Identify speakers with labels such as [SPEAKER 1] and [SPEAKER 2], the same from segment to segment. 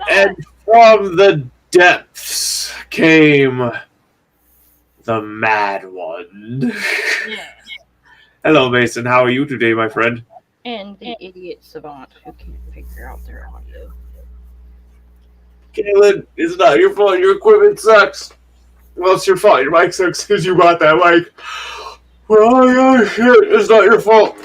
[SPEAKER 1] And from the depths came the Mad One.
[SPEAKER 2] Yeah.
[SPEAKER 1] Hello, Mason. How are you today, my friend?
[SPEAKER 2] And the idiot savant who can't figure out their audio.
[SPEAKER 1] Kaylin, it's not your fault. Your equipment sucks. Well, it's your fault. Your mic sucks because you bought that mic. Well, yeah, shit. It's not your fault.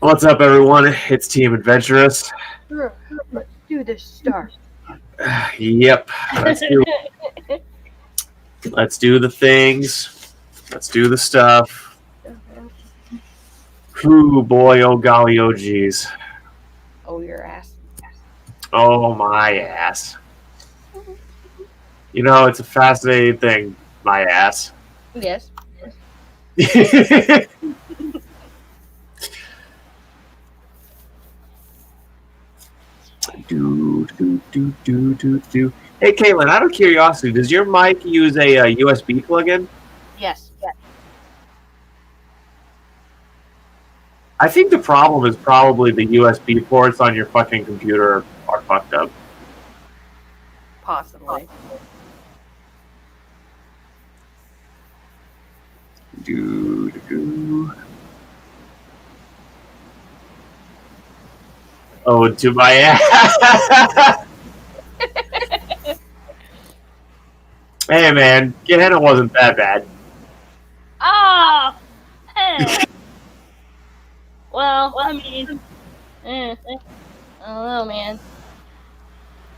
[SPEAKER 1] What's up, everyone? It's Team Adventurous.
[SPEAKER 2] Let's do this start.
[SPEAKER 1] Yep. Let's do the things. Let's do the stuff. Ooh, boy, oh golly, oh geez.
[SPEAKER 2] Oh, your ass.
[SPEAKER 1] Oh, my ass. You know, it's a fascinating thing, my ass.
[SPEAKER 2] Yes.
[SPEAKER 1] do. Hey, Caitlin, out of curiosity, does your mic use a USB plug-in?
[SPEAKER 2] Yes.
[SPEAKER 1] I think the problem is probably the USB ports on your fucking computer are fucked up.
[SPEAKER 2] Possibly.
[SPEAKER 1] Oh, to my ass. Hey, man, Gehenna wasn't that bad.
[SPEAKER 2] Oh! Hell. Well, I mean... I don't know, man.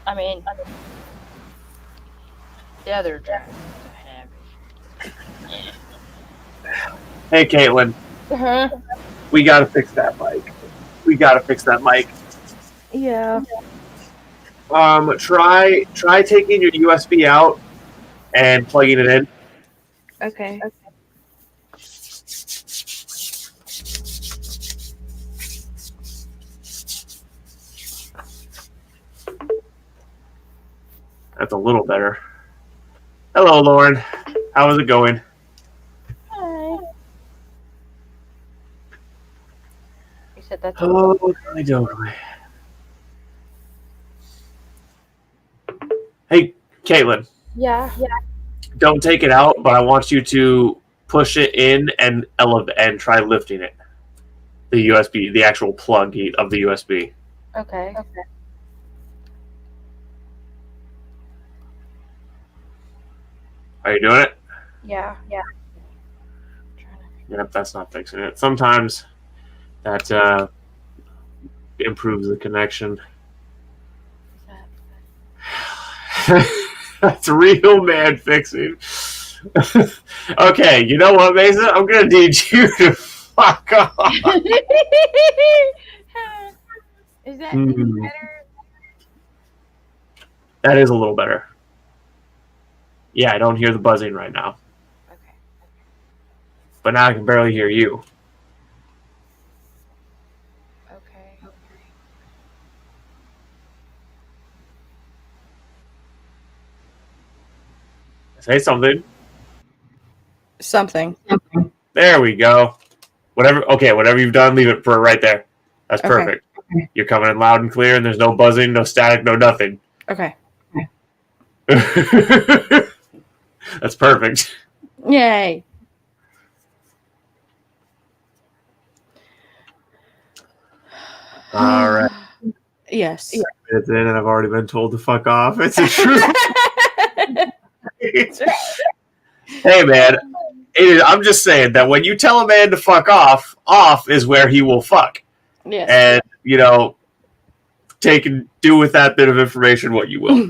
[SPEAKER 2] I mean... The other dragons have...
[SPEAKER 1] Hey, Caitlin.
[SPEAKER 2] Uh-huh.
[SPEAKER 1] We gotta fix that mic.
[SPEAKER 2] Yeah.
[SPEAKER 1] Try taking your USB out and plugging it in.
[SPEAKER 2] Okay.
[SPEAKER 1] That's a little better. Hello, Lauren. How is it going?
[SPEAKER 2] Hi. You said that's
[SPEAKER 1] Oh, I don't. Hey, Caitlin.
[SPEAKER 2] Yeah.
[SPEAKER 1] Don't take it out, but I want you to push it in and try lifting it. The USB, the actual plug of the USB.
[SPEAKER 2] Okay.
[SPEAKER 1] Are you doing it?
[SPEAKER 2] Yeah.
[SPEAKER 1] Yep, that's not fixing it. Sometimes that improves the connection. That's real man fixing. Okay, you know what, Mason? I'm gonna need you to fuck off.
[SPEAKER 2] Is that better?
[SPEAKER 1] That is a little better. Yeah, I don't hear the buzzing right now.
[SPEAKER 2] Okay.
[SPEAKER 1] But now I can barely hear you.
[SPEAKER 2] Okay.
[SPEAKER 1] Say something.
[SPEAKER 3] Something.
[SPEAKER 1] There we go. Whatever you've done, leave it for right there. That's perfect.
[SPEAKER 3] Okay.
[SPEAKER 1] You're coming in loud and clear, and there's no buzzing, no static, no nothing.
[SPEAKER 3] Okay.
[SPEAKER 1] That's perfect.
[SPEAKER 3] Yay.
[SPEAKER 1] All right.
[SPEAKER 3] Yes.
[SPEAKER 1] Minutes in, and I've already been told to fuck off. It's a truth. Hey, man. I'm just saying that when you tell a man to fuck off is where he will fuck.
[SPEAKER 3] Yes.
[SPEAKER 1] And, take and do with that bit of information what you will.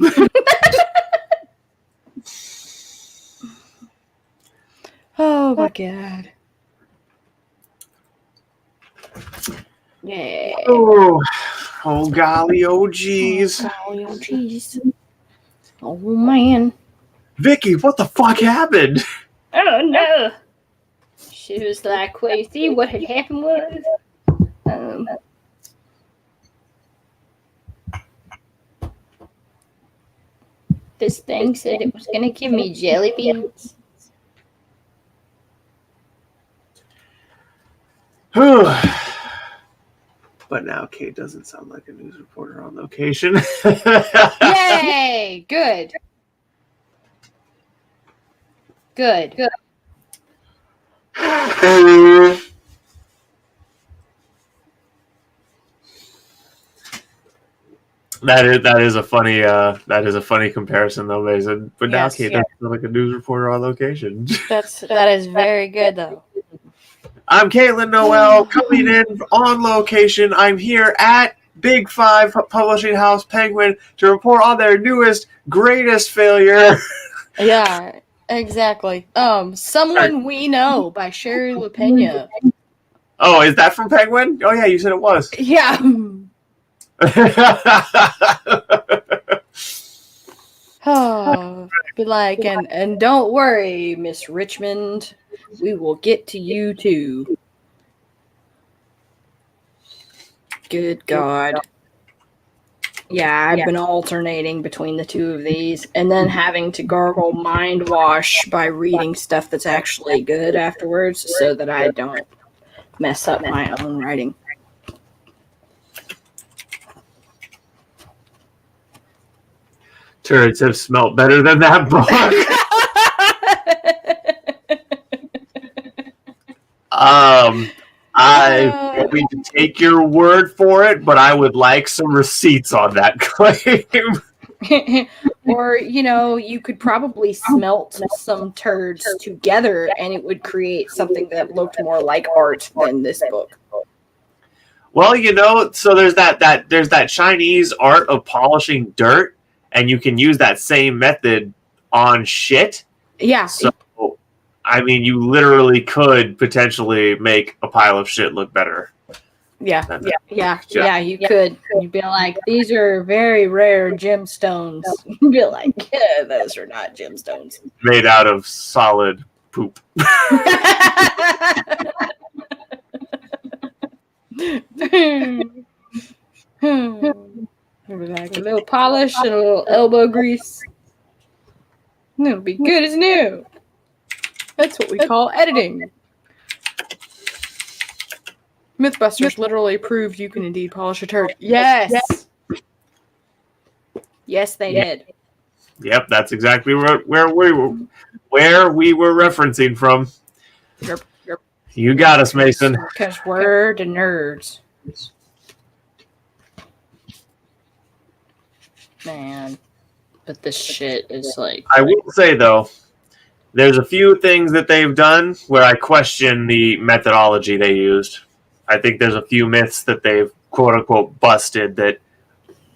[SPEAKER 3] Oh, my God. Yeah.
[SPEAKER 1] Oh golly, oh geez.
[SPEAKER 3] Oh, geez. Oh, man.
[SPEAKER 1] Vicky, what the fuck happened?
[SPEAKER 2] Oh no! She was like, "Wait, see what had happened was." This thing said it was gonna give me jelly beans.
[SPEAKER 1] But now Kate doesn't sound like a news reporter on location.
[SPEAKER 3] Yay! Good. Good.
[SPEAKER 1] That is a funny comparison though, Mason. But now
[SPEAKER 3] Yes,
[SPEAKER 1] Kate
[SPEAKER 3] yeah.
[SPEAKER 1] doesn't sound like a news reporter on location.
[SPEAKER 3] That is very good though.
[SPEAKER 1] I'm Caitlin Noel coming in on location. I'm here at Big Five Publishing House Penguin to report on their newest, greatest failure.
[SPEAKER 3] Yeah, exactly. Someone We Know by Sherry LaPena.
[SPEAKER 1] Oh, is that from Penguin? Oh yeah, you said it was.
[SPEAKER 3] Yeah. Oh, be like, and don't worry, Miss Richmond, we will get to you too. Good God. Yeah, I've been alternating between the two of these and then having to gargle mind wash by reading stuff that's actually good afterwards so that I don't mess up my own writing.
[SPEAKER 1] Turds have smelt better than that book. I don't mean to take your word for it, but I would like some receipts on that claim.
[SPEAKER 3] Or, you could probably smelt some turds together and it would create something that looked more like art than this book.
[SPEAKER 1] Well, so there's that Chinese art of polishing dirt, and you can use that same method on shit.
[SPEAKER 3] Yeah.
[SPEAKER 1] So, I mean, you literally could potentially make a pile of shit look better.
[SPEAKER 3] Yeah, you could. You'd be like, these are very rare gemstones. You'd be like, yeah, those are not gemstones.
[SPEAKER 1] Made out of solid poop.
[SPEAKER 3] Like a little polish and a little elbow grease. It'll be good as new. That's what we call editing. Mythbusters literally proved you can indeed polish a turd. Yes. Yes, they did.
[SPEAKER 1] Yep, that's exactly where we were referencing from.
[SPEAKER 3] Yep.
[SPEAKER 1] You got us, Mason.
[SPEAKER 3] Because we're the nerds. Man. But this shit is like...
[SPEAKER 1] I will say, though, there's a few things that they've done where I question the methodology they used. I think there's a few myths that they've quote-unquote busted that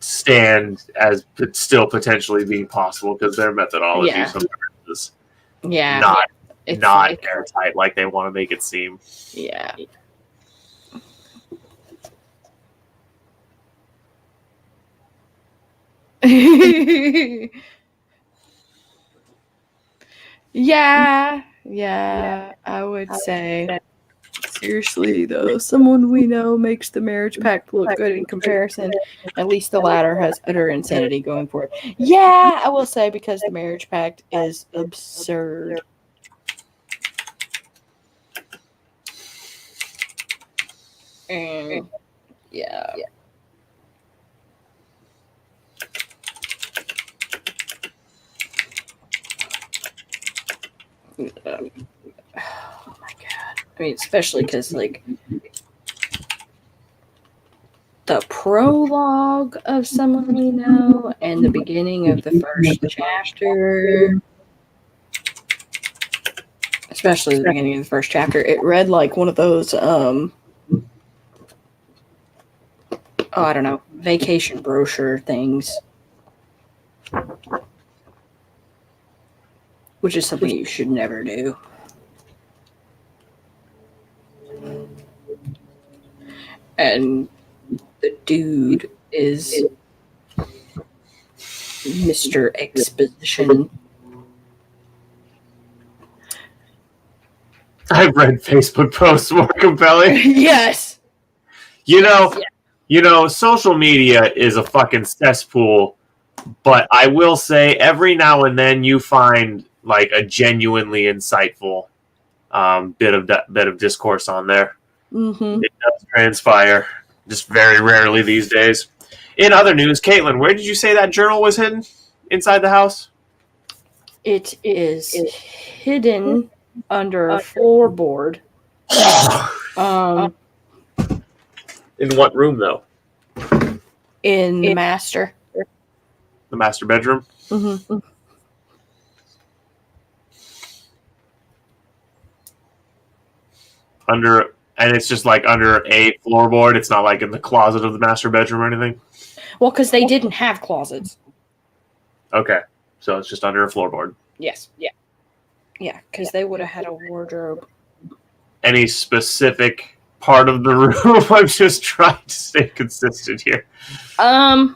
[SPEAKER 1] stand as still potentially being possible because their methodology sometimes is not airtight like they want to make it seem.
[SPEAKER 3] Yeah. Yeah, I would say. Seriously, though, someone we know makes the marriage pact look good in comparison. At least the latter has utter insanity going for it. Yeah, I will say, because the marriage pact is absurd. And yeah. Oh my God. I mean, especially because, like, the prologue of Someone We Know and the beginning of the first chapter, especially the beginning of the first chapter, it read like one of those, I don't know, vacation brochure things. Which is something you should never do. And the dude is Mr. Exposition.
[SPEAKER 1] I've read Facebook posts more compelling.
[SPEAKER 3] Yes.
[SPEAKER 1] You know, social media is a fucking cesspool, but I will say every now and then you find like a genuinely insightful bit of discourse on there.
[SPEAKER 3] Mm-hmm.
[SPEAKER 1] It does transpire, just very rarely these days. In other news, Caitlin, where did you say that journal was hidden? Inside the house?
[SPEAKER 3] It is hidden under a floorboard.
[SPEAKER 1] In what room, though?
[SPEAKER 3] In the master.
[SPEAKER 1] The master bedroom?
[SPEAKER 3] Mm-hmm.
[SPEAKER 1] Under, and it's just like under a floorboard. It's not like in the closet of the master bedroom or anything?
[SPEAKER 3] Well, because they didn't have closets.
[SPEAKER 1] Okay, so it's just under a floorboard.
[SPEAKER 3] Yes. Yeah. Yeah, because they would have had a wardrobe.
[SPEAKER 1] Any specific part of the room? I'm just trying to stay consistent here.
[SPEAKER 3] I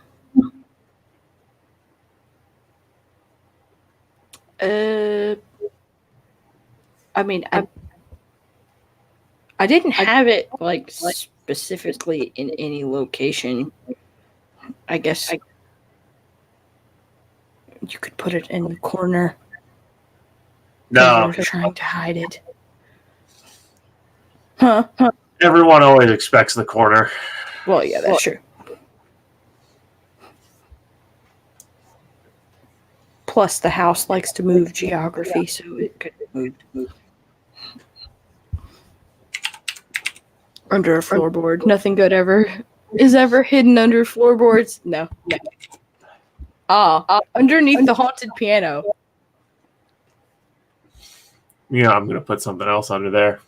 [SPEAKER 3] mean, I didn't have it like specifically in any location. I guess you could put it in the corner.
[SPEAKER 1] No,
[SPEAKER 3] They're trying to hide it. Huh?
[SPEAKER 1] everyone always expects the corner.
[SPEAKER 3] Well, yeah, that's true. Plus, the house likes to move geography, so it could move. Under a floorboard. Nothing good is ever hidden under floorboards. No. Underneath the haunted piano.
[SPEAKER 1] Yeah, I'm going to put something else under there.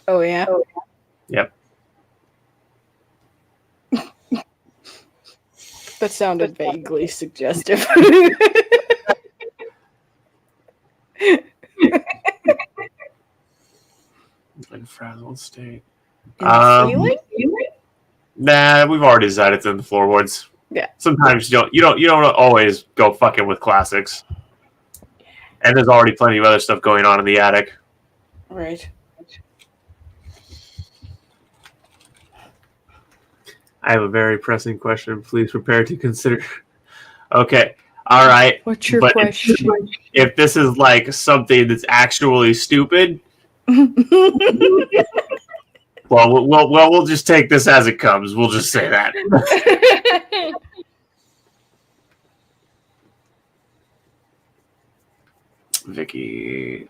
[SPEAKER 3] Oh, yeah?
[SPEAKER 1] Yep.
[SPEAKER 3] That sounded vaguely suggestive.
[SPEAKER 1] In frazzled state.
[SPEAKER 3] In the ceiling?
[SPEAKER 1] Nah, we've already decided it's in the floorboards.
[SPEAKER 3] Yeah.
[SPEAKER 1] Sometimes you don't always go fucking with classics. And there's already plenty of other stuff going on in the attic.
[SPEAKER 3] Right.
[SPEAKER 1] I have a very pressing question. Please prepare to consider. Okay. All right.
[SPEAKER 3] What's your
[SPEAKER 1] But
[SPEAKER 3] question?
[SPEAKER 1] If this is like something that's actually stupid, well, we'll just take this as it comes. We'll just say that. Vicky,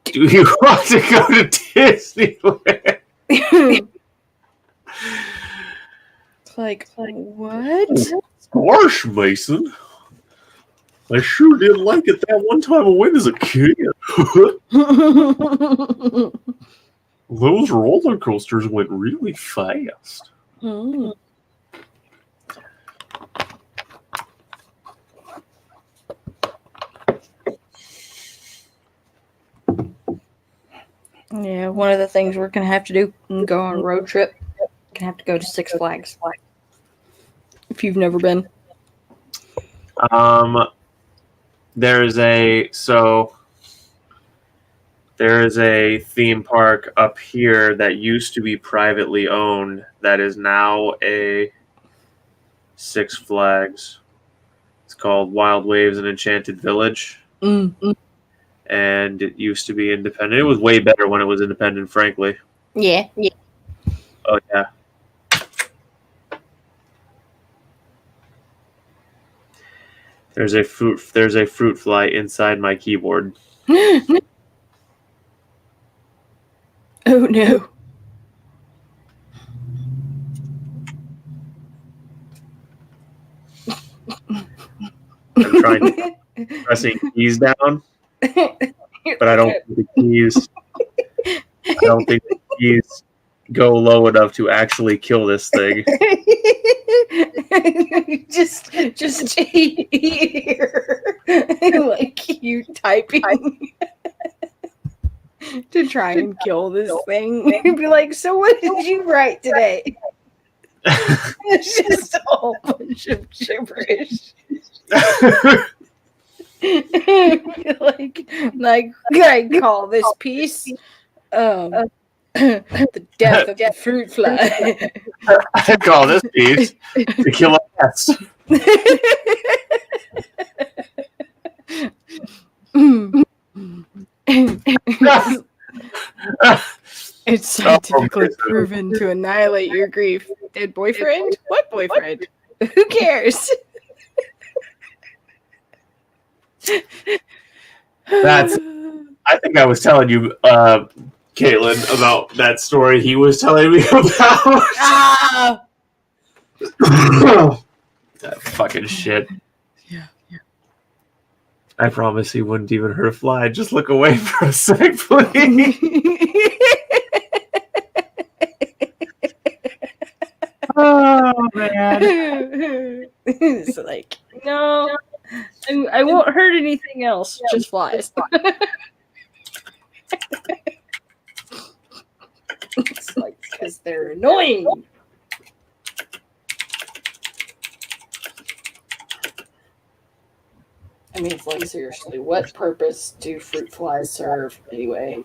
[SPEAKER 1] do you want to go to Disneyland?
[SPEAKER 3] It's like, what?
[SPEAKER 1] Gosh, Mason. I sure did like it that one time I went as a kid. Those roller coasters went really fast.
[SPEAKER 3] Mm. Yeah, one of the things we're going to have to do and go on a road trip, going to have to go to Six Flags. If you've never been.
[SPEAKER 1] There is a theme park up here that used to be privately owned that is now a Six Flags. It's called Wild Waves and Enchanted Village.
[SPEAKER 3] Mm.
[SPEAKER 1] And it used to be independent. It was way better when it was independent, frankly.
[SPEAKER 3] Yeah.
[SPEAKER 1] Oh yeah. There's a fruit fly inside my keyboard.
[SPEAKER 3] Oh no.
[SPEAKER 1] I'm trying to pressing keys down, but I don't think the keys go low enough to actually kill this thing.
[SPEAKER 3] just here, like you typing to try and kill this thing. Be like, so what did you write today? It's just a whole bunch of gibberish. like I call this piece the death of the fruit fly.
[SPEAKER 1] I call this piece to kill a pest.
[SPEAKER 3] It's scientifically proven to annihilate your grief. Dead boyfriend? What boyfriend? Who cares?
[SPEAKER 1] I think I was telling you, Caitlin, about that story he was telling me about. That fucking shit.
[SPEAKER 3] Yeah.
[SPEAKER 1] I promise he wouldn't even hurt a fly. Just look away for a sec, please. Oh, man.
[SPEAKER 3] It's like, no, I won't hurt anything else, just flies. It's like, because they're annoying. I mean, it's like, seriously, what purpose do fruit flies serve anyway?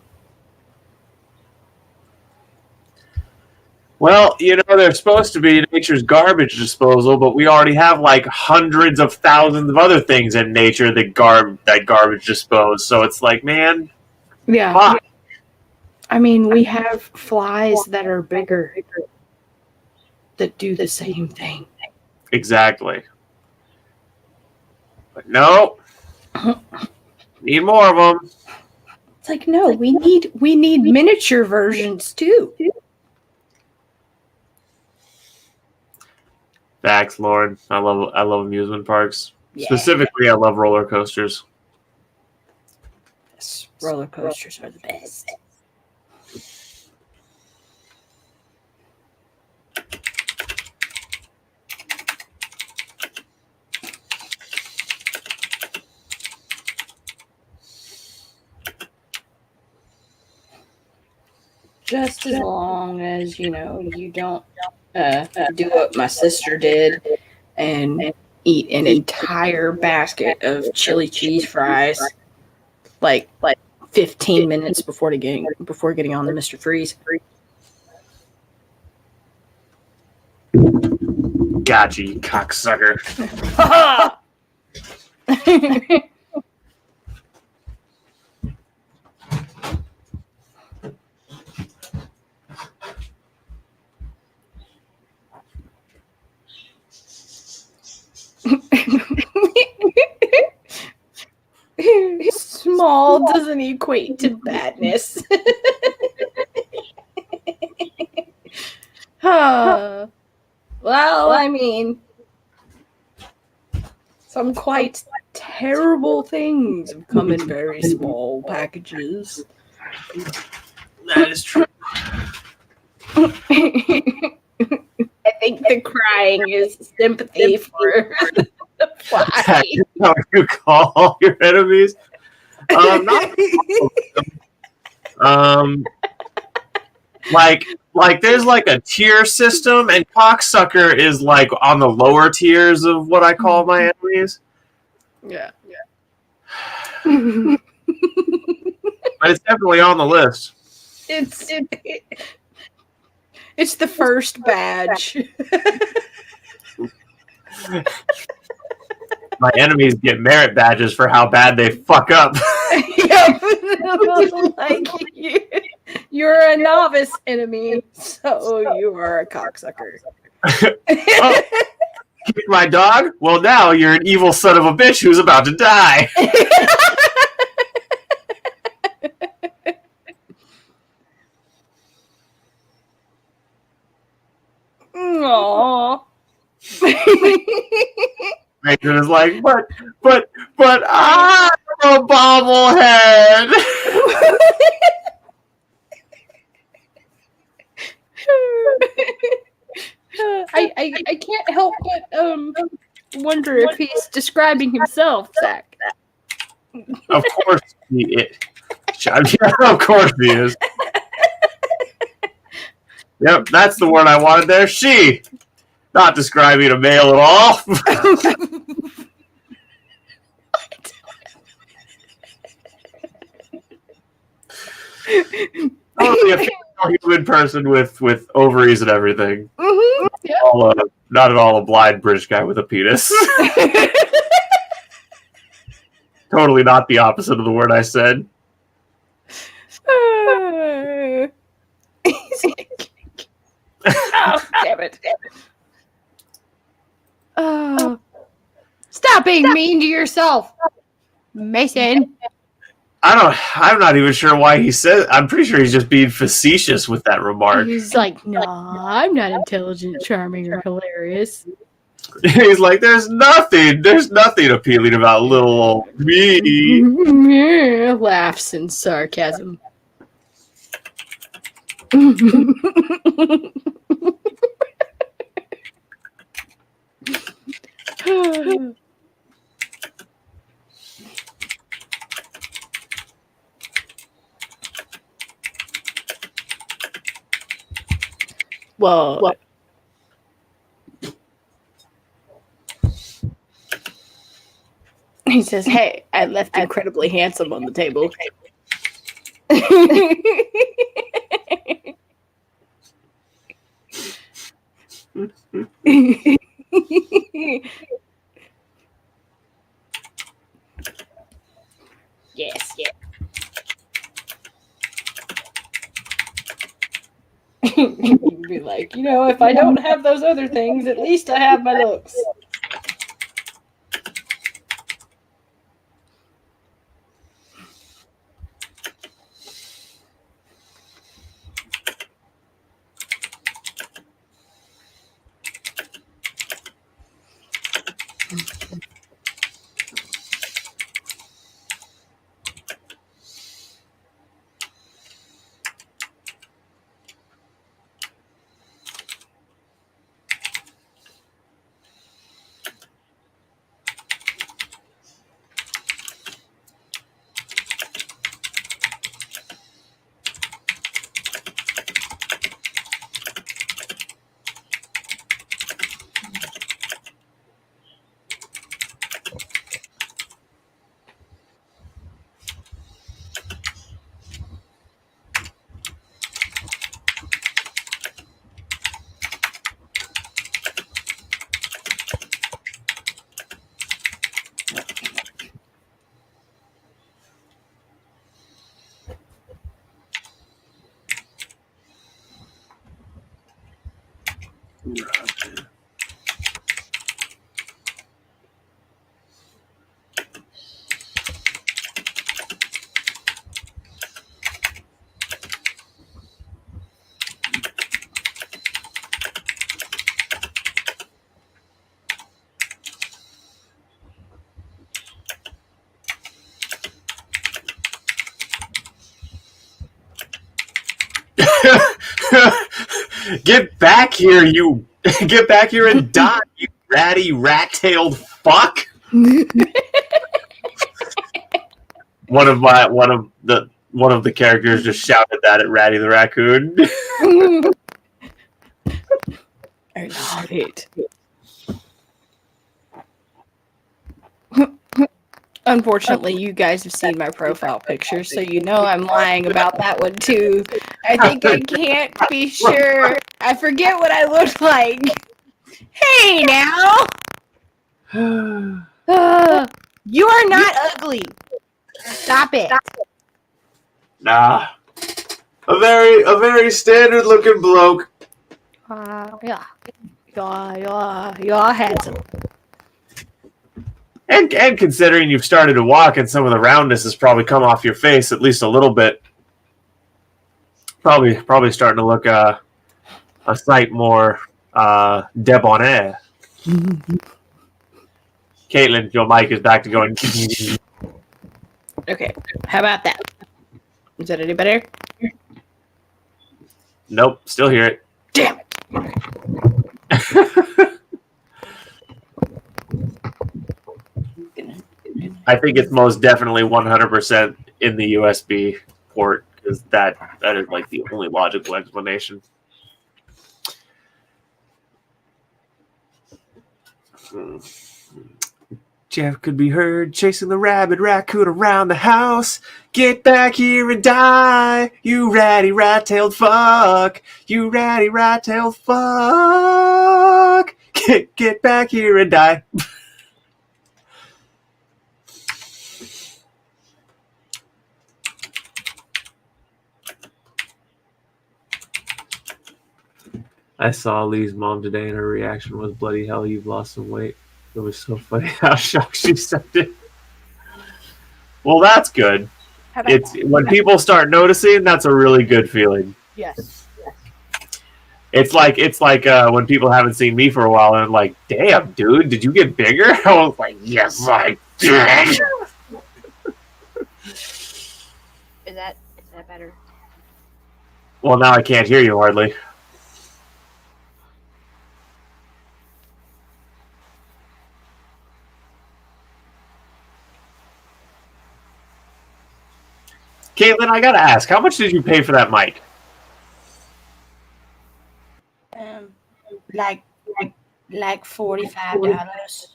[SPEAKER 1] Well, they're supposed to be nature's garbage disposal, but we already have like hundreds of thousands of other things in nature that garbage dispose. So it's like, man,
[SPEAKER 3] Yeah.
[SPEAKER 1] fuck.
[SPEAKER 3] I mean, we have flies that are bigger that do the same thing.
[SPEAKER 1] Exactly. But no, need more of them.
[SPEAKER 3] It's like, no, we need miniature versions too.
[SPEAKER 1] Facts, Lauren. I love amusement parks.
[SPEAKER 3] Yeah.
[SPEAKER 1] Specifically, I love roller coasters.
[SPEAKER 3] Yes, roller coasters are the best. Just as long as, you don't do what my sister did and eat an entire basket of chili cheese fries like 15 minutes before getting on the Mr. Freeze.
[SPEAKER 1] Gotcha, you cocksucker.
[SPEAKER 3] Small doesn't equate to badness. Well, I mean, some quite terrible things have come in very small packages.
[SPEAKER 1] That is true.
[SPEAKER 3] I think the crying is sympathy for the fly.
[SPEAKER 1] That is how you call your enemies. Like there's like a tier system, and cocksucker is like on the lower tiers of what I call my enemies.
[SPEAKER 3] Yeah.
[SPEAKER 1] But it's definitely on the list.
[SPEAKER 3] It's the first badge.
[SPEAKER 1] My enemies get merit badges for how bad they fuck up.
[SPEAKER 3] Yep. Like you're a novice enemy, so you are a cocksucker.
[SPEAKER 1] Oh, kick my dog? Well, now you're an evil son of a bitch who's about to die.
[SPEAKER 3] Aww.
[SPEAKER 1] Ranger is like, but I'm a bobblehead.
[SPEAKER 3] I can't help but wonder if he's describing himself, Zach.
[SPEAKER 1] Of course he is. Yeah, of course he is. Yep, that's the word I wanted there. She. Not describing a male at all. Totally a female human person with ovaries and everything.
[SPEAKER 3] Mm-hmm. Yep.
[SPEAKER 1] Not at all a blind British guy with a penis. Totally not the opposite of the word I said.
[SPEAKER 3] damn it. Oh. Stop being mean to yourself, Mason.
[SPEAKER 1] I'm not even sure why he said. I'm pretty sure he's just being facetious with that remark.
[SPEAKER 3] He's like, no, I'm not intelligent, charming, or hilarious.
[SPEAKER 1] He's like, there's nothing appealing about little old me.
[SPEAKER 3] Laughs in sarcasm. Whoa. He says, hey, I left incredibly handsome on the table. Yes. You'd be like, if I don't have those other things, at least I have my looks.
[SPEAKER 1] Get back here, you! Get back here and die, you ratty, rat-tailed fuck! One of the characters just shouted that at Ratty the raccoon.
[SPEAKER 3] I love it. Unfortunately, you guys have seen my profile picture, so you know I'm lying about that one too. I think I can't be sure. I forget what I look like. Hey now! You are not ugly. Stop it.
[SPEAKER 1] Nah. A very standard looking bloke.
[SPEAKER 3] Yeah. You're handsome.
[SPEAKER 1] And considering you've started to walk and some of the roundness has probably come off your face at least a little bit, probably starting to look a sight more debonair. Caitlin, your mic is back to going.
[SPEAKER 3] Okay, how about that? Is that any better?
[SPEAKER 1] Nope, still hear it.
[SPEAKER 3] Damn it.
[SPEAKER 1] I think it's most definitely 100% in the USB port because that is like the only logical explanation. Jeff could be heard chasing the rabid raccoon around the house. Get back here and die, you ratty rat-tailed fuck. You ratty rat-tailed fuck. Get back here and die. I saw Lee's mom today, and her reaction was, "Bloody hell, you've lost some weight." It was so funny how shocked she said it. Well, that's good. It's when people start noticing. That's a really good feeling.
[SPEAKER 2] Yes.
[SPEAKER 1] It's like when people haven't seen me for a while, and I'm like, "Damn, dude, did you get bigger?" I was like, "Yes, I did."
[SPEAKER 2] Is that better?
[SPEAKER 1] Well, now I can't hear you hardly. Caitlin, I gotta ask, how much did you pay for that mic?
[SPEAKER 3] Like $45.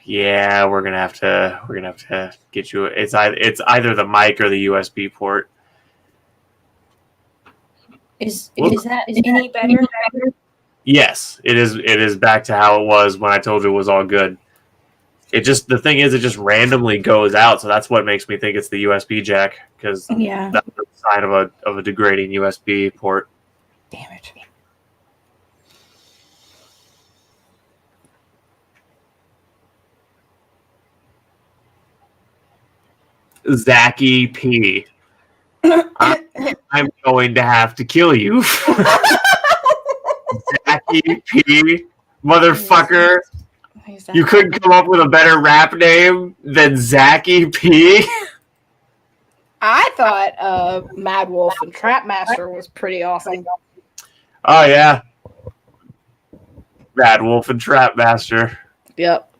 [SPEAKER 1] Yeah, we're gonna have to get you. It's either the mic or the USB port.
[SPEAKER 3] Is that any better?
[SPEAKER 1] Yes, it is. It is back to how it was when I told you it was all good. The thing is, it just randomly goes out, so that's what makes me think it's the USB jack, because
[SPEAKER 3] Yeah.
[SPEAKER 1] that's the sign of a degrading USB port.
[SPEAKER 3] Damn it.
[SPEAKER 1] Zachy P. I'm going to have to kill you. Zachy P. Motherfucker. You couldn't come up with a better rap name than Zachy P.
[SPEAKER 3] I thought Mad Wolf and Trapmaster was pretty awesome.
[SPEAKER 1] Oh, yeah. Mad Wolf and Trapmaster.
[SPEAKER 3] Yep.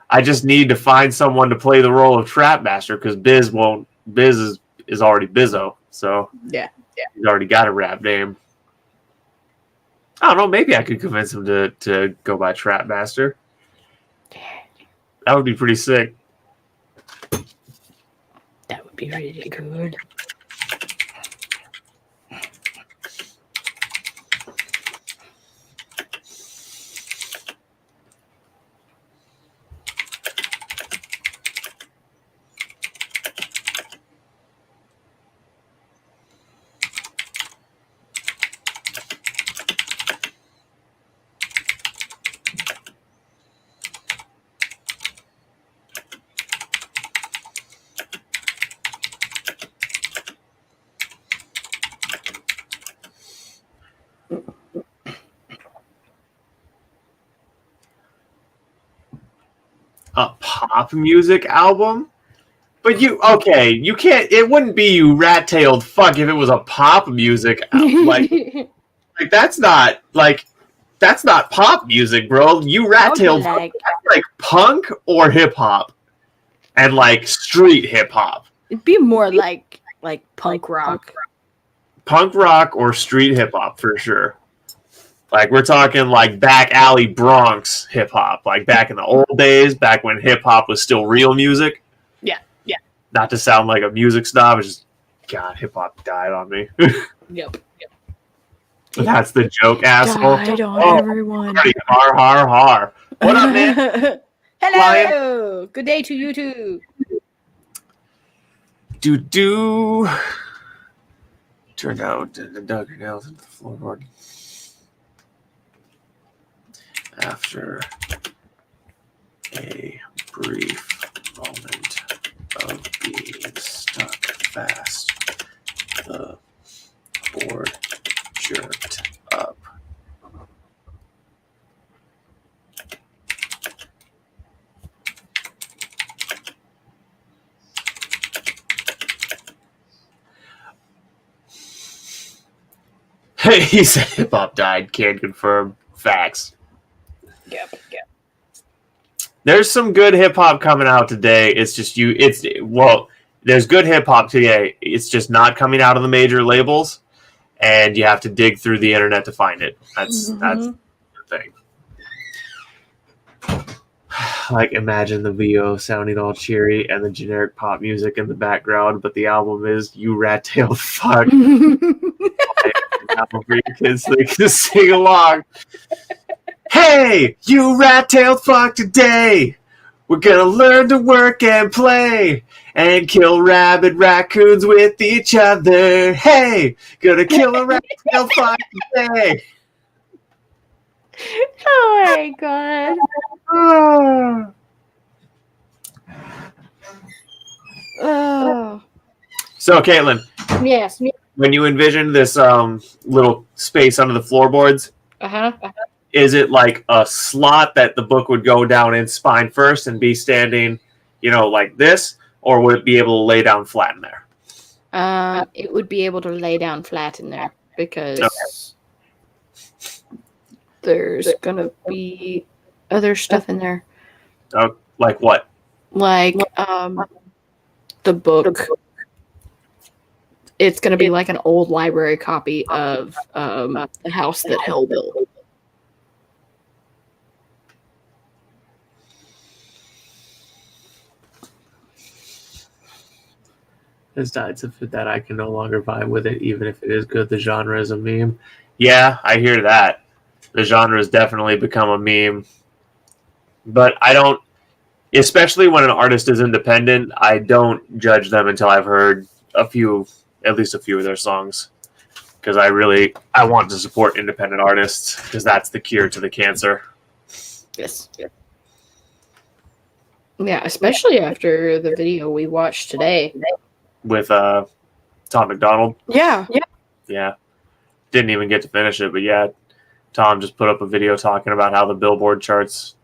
[SPEAKER 1] I just need to find someone to play the role of Trapmaster, because Biz is already Bizzo, so
[SPEAKER 3] Yeah.
[SPEAKER 1] he's already got a rap name. I don't know, maybe I could convince him to go by Trapmaster. That would be pretty sick.
[SPEAKER 3] That would be really good.
[SPEAKER 1] A pop music album? But you can't. It wouldn't be you rat-tailed fuck if it was a pop music like that's not pop music, bro. You rat-tailed fuck, that's like punk or hip hop, and like street hip hop.
[SPEAKER 3] It'd be more like punk rock.
[SPEAKER 1] Punk rock or street hip hop for sure. Like, we're talking like back alley Bronx hip hop, like back in the old days, back when hip hop was still real music.
[SPEAKER 3] Yeah.
[SPEAKER 1] Not to sound like a music snob, it's just, God, hip hop died on me.
[SPEAKER 3] Yep.
[SPEAKER 1] That's the joke, asshole.
[SPEAKER 3] Died on everyone.
[SPEAKER 1] Har. What up, man?
[SPEAKER 3] Hello. Good day to you too.
[SPEAKER 1] Do. Turned out to dug your nails into the floorboard. After a brief moment of being stuck fast, the board jerked up. He said hip hop died. Can't confirm. Facts.
[SPEAKER 3] Yep.
[SPEAKER 1] There's some good hip hop coming out today. It's just there's good hip hop today. It's just not coming out of the major labels, and you have to dig through the internet to find it. That's the thing. Like, imagine the VO sounding all cheery and the generic pop music in the background, but the album is "You Rat-Tailed Fuck." Album for your kids so they can sing along. Hey, you rat-tailed fuck today. We're gonna learn to work and play and kill rabid raccoons with each other. Hey, gonna kill a rat-tailed fox today.
[SPEAKER 3] Oh my god.
[SPEAKER 1] Ah.
[SPEAKER 3] Oh.
[SPEAKER 1] So, Caitlin,
[SPEAKER 2] Yes.
[SPEAKER 1] when you envision this little space under the floorboards, is it like a slot that the book would go down in spine first and be standing, like this, or would it be able to lay down flat in there?
[SPEAKER 3] It would be able to lay down flat in there because there's gonna be other stuff in there.
[SPEAKER 1] Oh, like what?
[SPEAKER 3] Like the book. It's gonna be like an old library copy of The House That Hell Built.
[SPEAKER 1] Has died so that I can no longer vibe with it, even if it is good. The genre is a meme. Yeah, I hear that. The genre has definitely become a meme. But I don't, especially when an artist is independent, I don't judge them until I've heard at least a few of their songs. Because I want to support independent artists, because that's the cure to the cancer.
[SPEAKER 3] Yes. Yeah, especially after the video we watched today.
[SPEAKER 1] With Tom McDonald.
[SPEAKER 3] Yeah.
[SPEAKER 1] Yeah. Didn't even get to finish it, but yeah, Tom just put up a video talking about how the Billboard charts.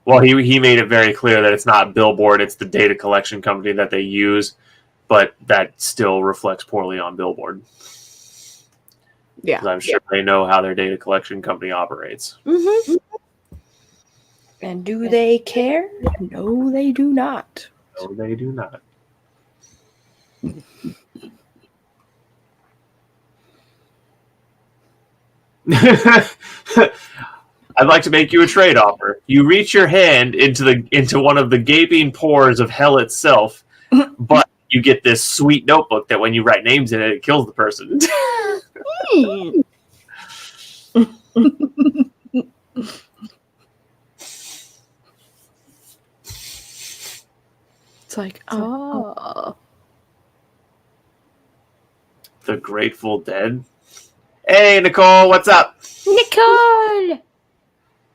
[SPEAKER 1] Well, he made it very clear that it's not Billboard, it's the data collection company that they use, but that still reflects poorly on Billboard.
[SPEAKER 3] Yeah.
[SPEAKER 1] 'Cause I'm sure they know how their data collection company operates.
[SPEAKER 3] Mm-hmm. And do they care? No, they do not.
[SPEAKER 1] No, they do not. I'd like to make you a trade offer. You reach your hand into one of the gaping pores of hell itself, but you get this sweet notebook that when you write names in it, it kills the person.
[SPEAKER 3] It's like, oh.
[SPEAKER 1] The Grateful Dead. Hey, Nicole, what's up?
[SPEAKER 3] Nicole!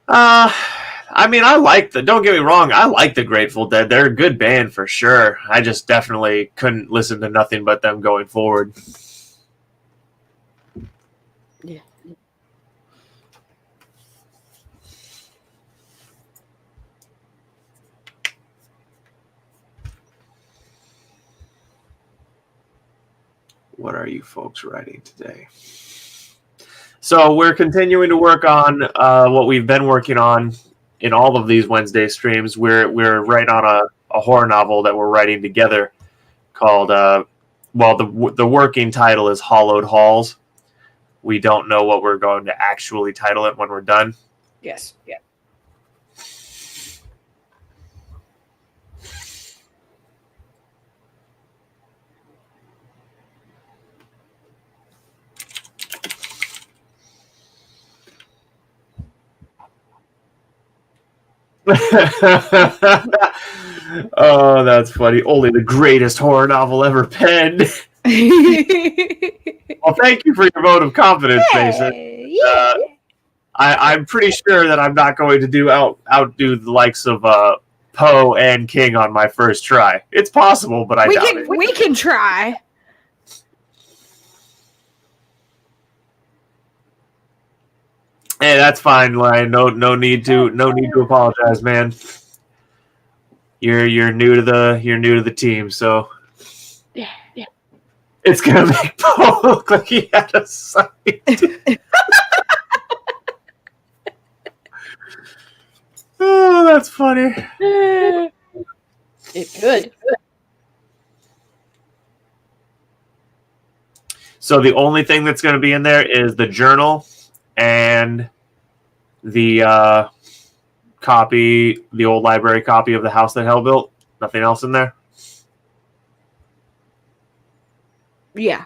[SPEAKER 1] Don't get me wrong, I like the Grateful Dead. They're a good band for sure. I just definitely couldn't listen to nothing but them going forward.
[SPEAKER 3] Yeah.
[SPEAKER 1] What are you folks writing today? So we're continuing to work on what we've been working on in all of these Wednesday streams. We're writing on a horror novel that we're writing together called, the working title is Hollowed Halls. We don't know what we're going to actually title it when we're done.
[SPEAKER 3] Yes. Yeah.
[SPEAKER 1] Oh, that's funny. Only the greatest horror novel ever penned. Well, thank you for your vote of confidence, Mason.
[SPEAKER 3] Yeah.
[SPEAKER 1] I'm pretty sure that I'm not going to outdo the likes of Poe and King on my first try. It's possible, but I doubt it.
[SPEAKER 3] We can try.
[SPEAKER 1] Hey, that's fine, Lion. No need to apologize, man. You're new to the team, so
[SPEAKER 3] Yeah.
[SPEAKER 1] it's gonna make Poe look like he had a sight. Oh, that's funny.
[SPEAKER 3] It could.
[SPEAKER 1] So the only thing that's going to be in there is the journal and the the old library copy of The House That Hell Built. Nothing else in there?
[SPEAKER 3] Yeah,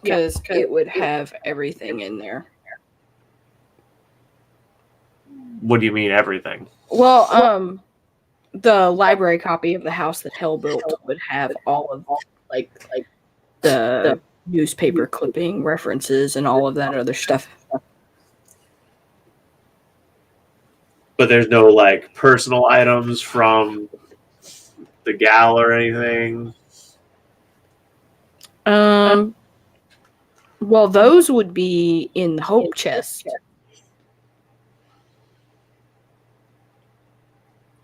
[SPEAKER 3] because it would have everything in there.
[SPEAKER 1] What do you mean everything?
[SPEAKER 3] Well, the library copy of the house that Hell built would have all of like the newspaper clipping references and all of that other stuff.
[SPEAKER 1] But there's no like personal items from the gal or anything.
[SPEAKER 3] Well, those would be in the Hope chest,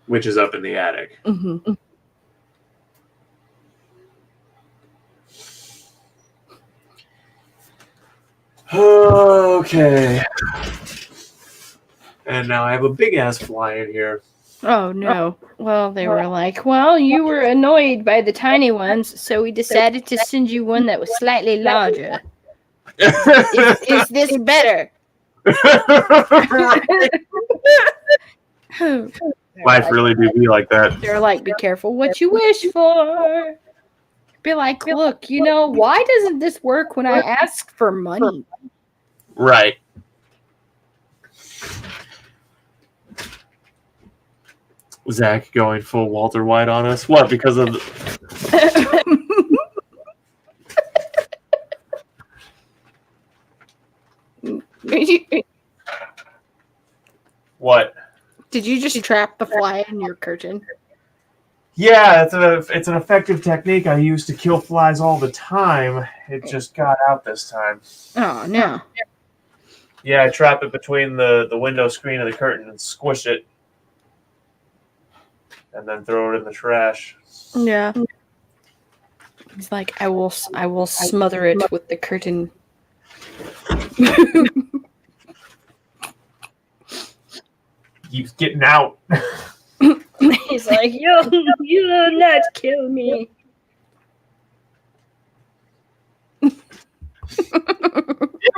[SPEAKER 1] Which is up in the attic.
[SPEAKER 3] Mm-hmm.
[SPEAKER 1] Okay. And now I have a big ass fly in here.
[SPEAKER 3] Oh no. Well, they were like, well, you were annoyed by the tiny ones, so we decided to send you one that was slightly larger. Is this better?
[SPEAKER 1] Life really do be like that.
[SPEAKER 3] They're like, be careful what you wish for. Be like, look, why doesn't this work when I ask for money?
[SPEAKER 1] Right. Zach going full Walter White on us? What? Because of what?
[SPEAKER 3] Did you just trap the fly in your curtain?
[SPEAKER 1] Yeah, it's an effective technique I use to kill flies all the time. It just got out this time.
[SPEAKER 3] Oh no.
[SPEAKER 1] Yeah, I trap it between the window screen and the curtain and squish it. And then throw it in the trash.
[SPEAKER 3] Yeah. He's like, I will smother it with the curtain.
[SPEAKER 1] Keeps getting out.
[SPEAKER 3] He's like, you will not kill me.
[SPEAKER 1] Didn't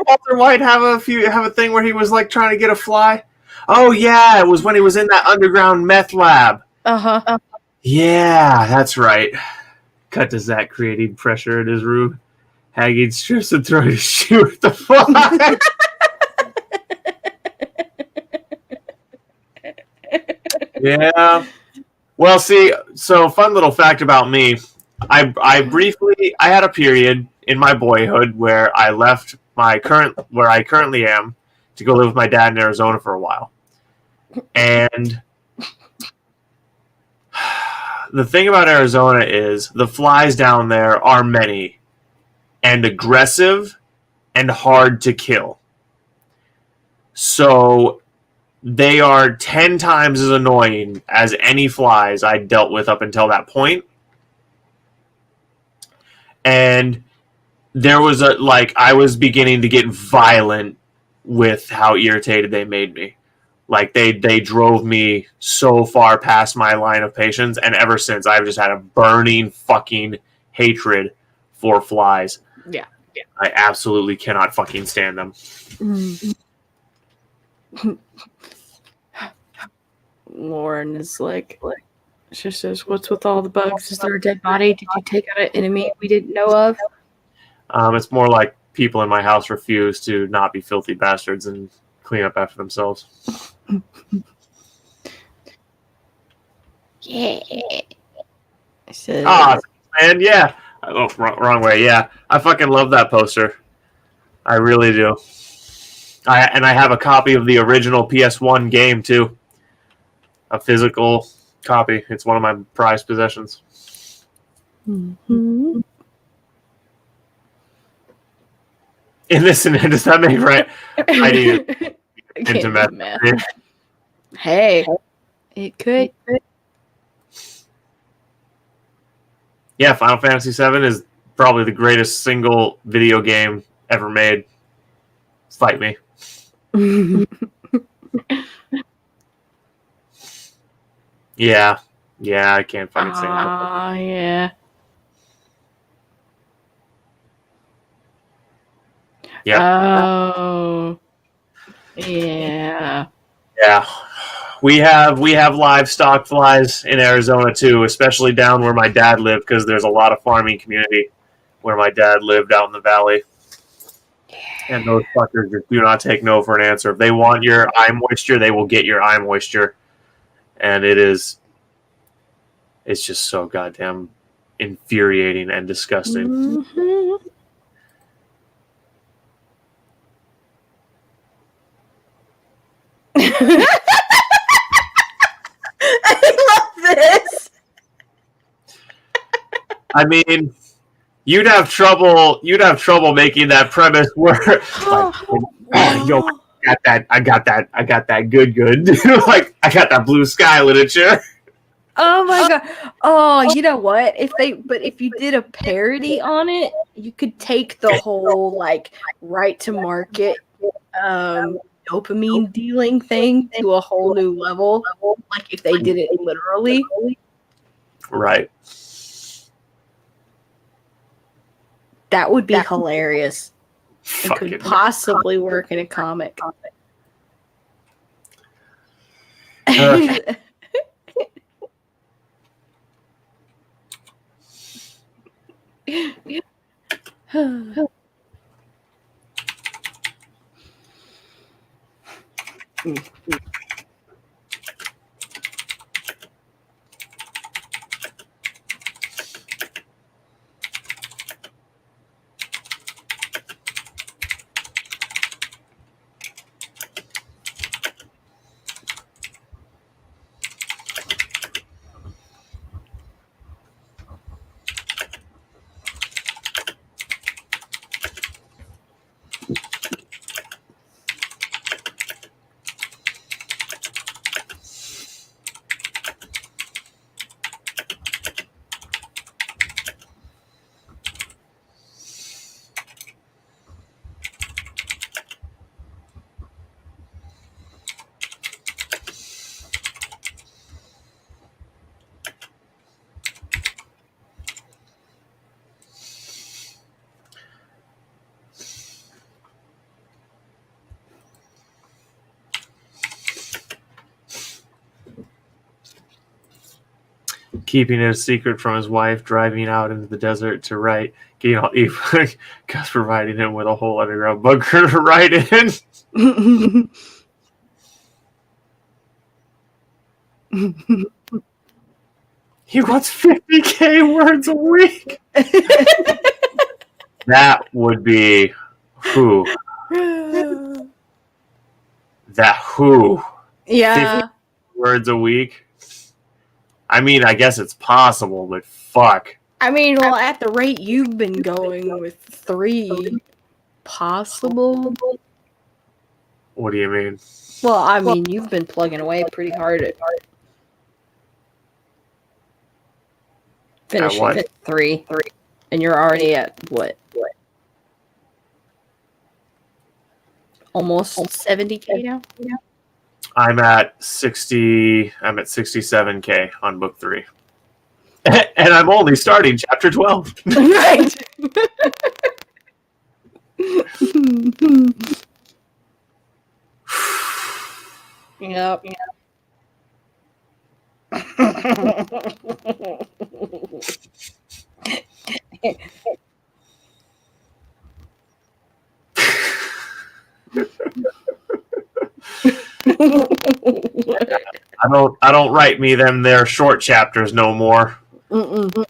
[SPEAKER 1] Walter White have a thing where he was like trying to get a fly? Oh yeah, it was when he was in that underground meth lab.
[SPEAKER 3] Uh-huh.
[SPEAKER 1] Yeah, that's right. Cut to Zach creating pressure in his room. Haggy strips and throws his shoe at the fly. Yeah. Well, see, so fun little fact about me. I had a period in my boyhood where I left where I currently am to go live with my dad in Arizona for a while. And the thing about Arizona is the flies down there are many and aggressive and hard to kill. So they are 10 times as annoying as any flies I dealt with up until that point. And there was I was beginning to get violent with how irritated they made me. Like they drove me so far past my line of patience, and ever since I've just had a burning fucking hatred for flies.
[SPEAKER 3] Yeah.
[SPEAKER 1] I absolutely cannot fucking stand them.
[SPEAKER 3] Lauren is like, she says, what's with all the bugs? Is there a dead body? Did you take out an enemy we didn't know of?
[SPEAKER 1] It's more like people in my house refuse to not be filthy bastards and clean up after themselves.
[SPEAKER 3] Yeah.
[SPEAKER 1] Man, yeah. Oh, wrong way. Yeah, I fucking love that poster. I really do. I have a copy of the original PS1 game too. A physical copy. It's one of my prized possessions.
[SPEAKER 3] Mm-hmm.
[SPEAKER 1] In this, does that make right? I need intimate.
[SPEAKER 3] Hey, it could.
[SPEAKER 1] Yeah, Final Fantasy VII is probably the greatest single video game ever made. Fight me. Yeah, I can't fucking say that.
[SPEAKER 3] Yeah.
[SPEAKER 1] Yeah.
[SPEAKER 3] Oh. Yeah.
[SPEAKER 1] Yeah. We have livestock flies in Arizona too, especially down where my dad lived, because there's a lot of farming community where my dad lived out in the valley. And those fuckers just do not take no for an answer. If they want your eye moisture, they will get your eye moisture. And it's just so goddamn infuriating and disgusting.
[SPEAKER 3] Mm-hmm. I love this.
[SPEAKER 1] I mean, you'd have trouble making that premise work. Yo, I got that good. Like, I got that blue sky literature.
[SPEAKER 3] Oh my god. Oh, you know what? If you did a parody on it, you could take the whole like right to market dopamine dealing thing to a whole new level. Like if they did it literally.
[SPEAKER 1] Right.
[SPEAKER 3] That would be hilarious. It
[SPEAKER 1] Fucking
[SPEAKER 3] could possibly work in a comic.
[SPEAKER 1] Keeping it a secret from his wife, driving out into the desert to write, getting all evil, Gus providing him with a whole underground bunker to write in. He wants 50K words a week. That would be who? That who?
[SPEAKER 3] Yeah.
[SPEAKER 1] 50 words a week? I mean, I guess it's possible, but fuck.
[SPEAKER 3] I mean, well, at the rate you've been going with 3 possible.
[SPEAKER 1] What do you mean?
[SPEAKER 3] Well, I mean, you've been plugging away pretty hard at finishing
[SPEAKER 1] what?
[SPEAKER 3] at 3, and you're already at what? Almost 70K now.
[SPEAKER 1] I'm at 67K on book 3. And I'm only starting chapter 12.
[SPEAKER 3] Right. Yep.
[SPEAKER 1] I don't write me them there short chapters no more.
[SPEAKER 3] Mm-mm.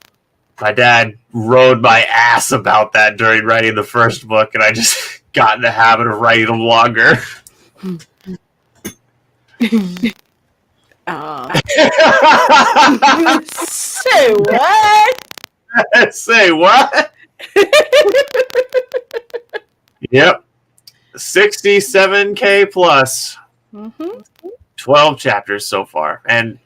[SPEAKER 1] My dad rode my ass about that during writing the first book, and I just got in the habit of writing them longer.
[SPEAKER 3] Say what?
[SPEAKER 1] Say what? Yep. 67K plus.
[SPEAKER 3] Mm-hmm.
[SPEAKER 1] 12 chapters so far. And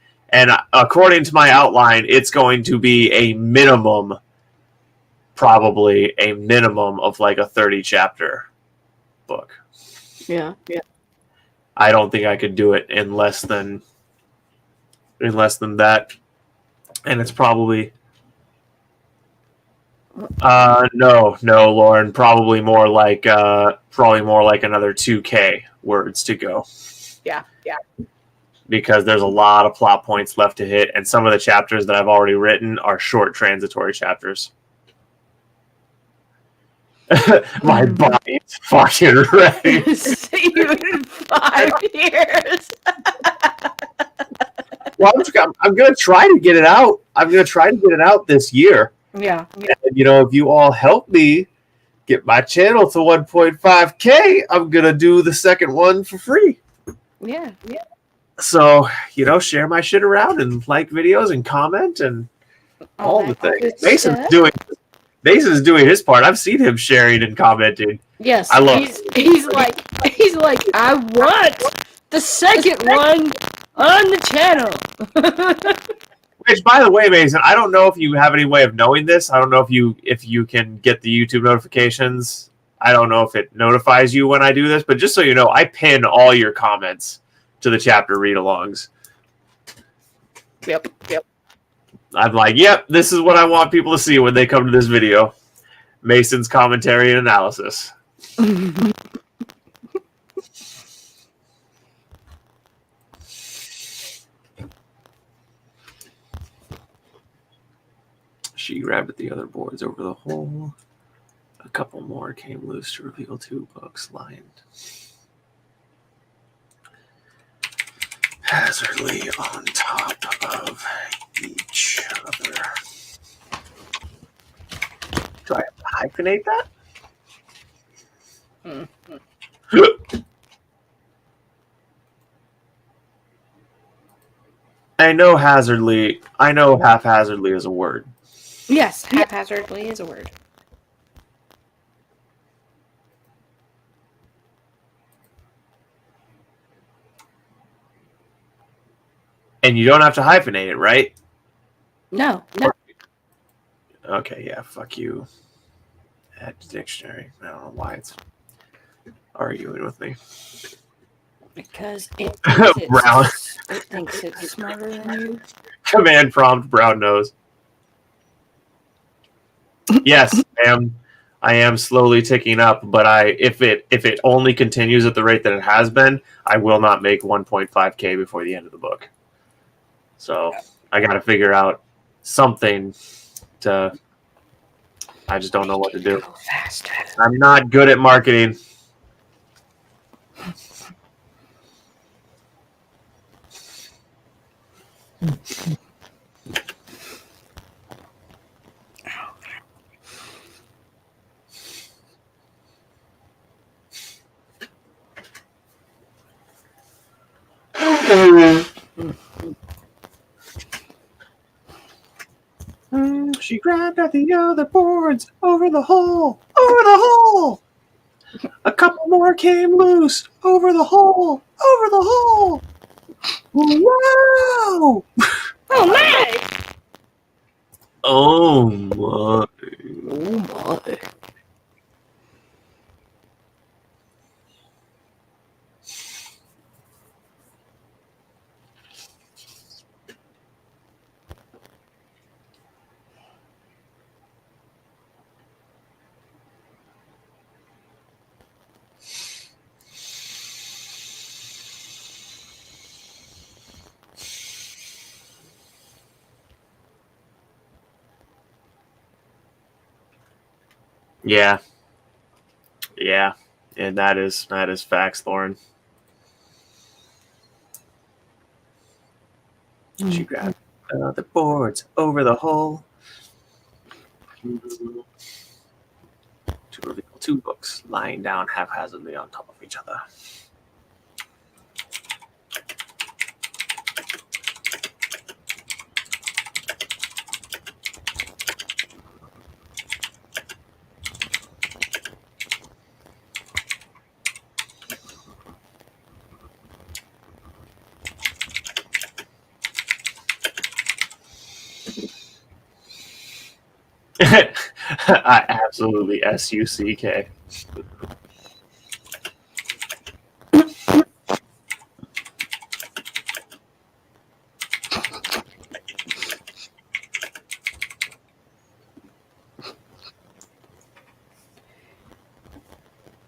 [SPEAKER 1] according to my outline, it's going to be a minimum, probably a minimum of like a 30 chapter book.
[SPEAKER 3] Yeah.
[SPEAKER 1] I don't think I could do it in less than that. And it's probably no, Lauren, probably more like another 2K words to go.
[SPEAKER 3] Yeah.
[SPEAKER 1] Because there's a lot of plot points left to hit, and some of the chapters that I've already written are short transitory chapters. My body's fucking ready.
[SPEAKER 3] See you in 5 years.
[SPEAKER 1] Well, I'm going to try to get it out. I'm going to try to get it out this year.
[SPEAKER 3] Yeah.
[SPEAKER 1] And, if you all help me get my channel to 1.5K, I'm going to do the second one for free.
[SPEAKER 3] Yeah.
[SPEAKER 1] So, share my shit around and like videos and comment and all the things. Mason's doing his part. I've seen him sharing and commenting.
[SPEAKER 3] Yes.
[SPEAKER 1] I love
[SPEAKER 3] he's like, I want the second one on the channel.
[SPEAKER 1] Which, by the way, Mason, I don't know if you have any way of knowing this. I don't know if you can get the YouTube notifications. I don't know if it notifies you when I do this, but just so you know, I pin all your comments to the chapter read-alongs.
[SPEAKER 3] Yep.
[SPEAKER 1] I'm like, yep, this is what I want people to see when they come to this video. Mason's commentary and analysis. She grabbed at the other boards over the hole. A couple more came loose to reveal 2 books lined hazardly on top of each other. Do I have to hyphenate that? I know haphazardly is a word.
[SPEAKER 3] Yes, haphazardly is a word.
[SPEAKER 1] And you don't have to hyphenate it, right?
[SPEAKER 3] No.
[SPEAKER 1] Okay, yeah, fuck you. Add to dictionary. I don't know why it's arguing with me.
[SPEAKER 3] Because it
[SPEAKER 1] Brown.
[SPEAKER 3] thinks it's smarter than you.
[SPEAKER 1] Command prompt, brown nose. Yes, I am slowly ticking up, but if it only continues at the rate that it has been, I will not make 1.5K before the end of the book. So I got to figure out something to. I just don't know what to do. I'm not good at marketing. She grabbed at the other boards over the hole. A couple more came loose over the hole. Wow!
[SPEAKER 3] Oh my!
[SPEAKER 1] Oh my! Yeah, and that is facts, Lauren. She grabbed the boards over the hole to reveal 2 books lying down haphazardly on top of each other. I absolutely SUCK.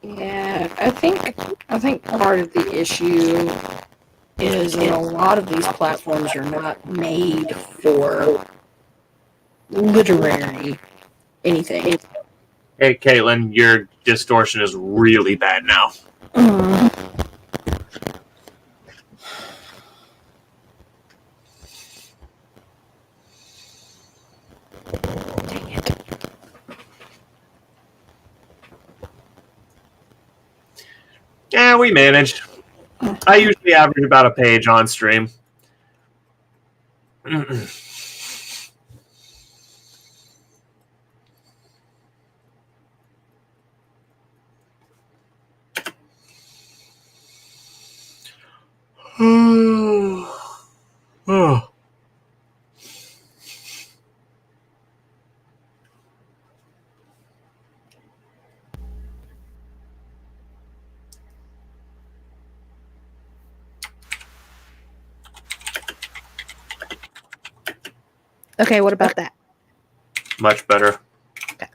[SPEAKER 3] Yeah, I think part of the issue is that a lot of these platforms are not made for literary anything.
[SPEAKER 1] Hey, Caitlin, your distortion is really bad now.
[SPEAKER 3] Dang it.
[SPEAKER 1] Yeah, we managed. I usually average about a page on stream. Oh.
[SPEAKER 3] Okay, what about that?
[SPEAKER 1] Much better.
[SPEAKER 3] Okay.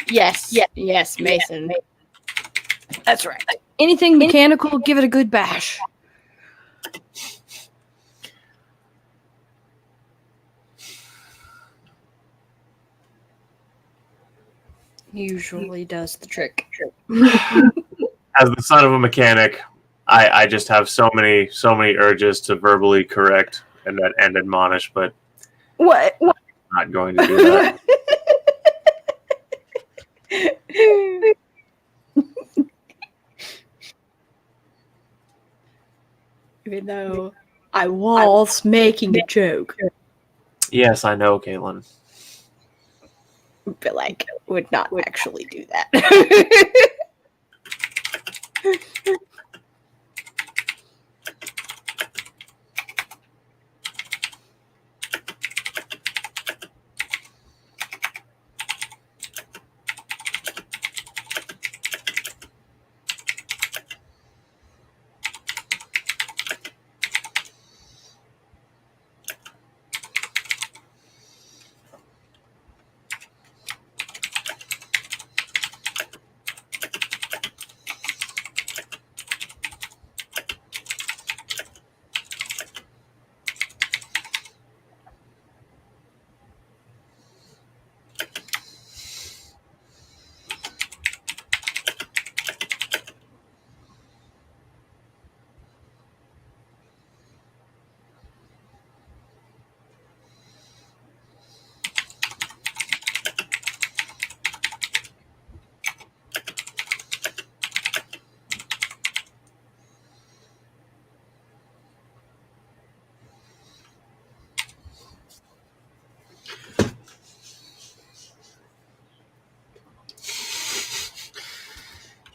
[SPEAKER 3] Yes, Mason. That's right. Anything mechanical, give it a good bash. Usually does the trick.
[SPEAKER 1] As the son of a mechanic, I just have so many urges to verbally correct and admonish, but
[SPEAKER 3] What?
[SPEAKER 1] I'm not going to do that.
[SPEAKER 3] Even though I was making a joke,
[SPEAKER 1] Yes, I know, Caitlin.
[SPEAKER 3] but like would not actually do that.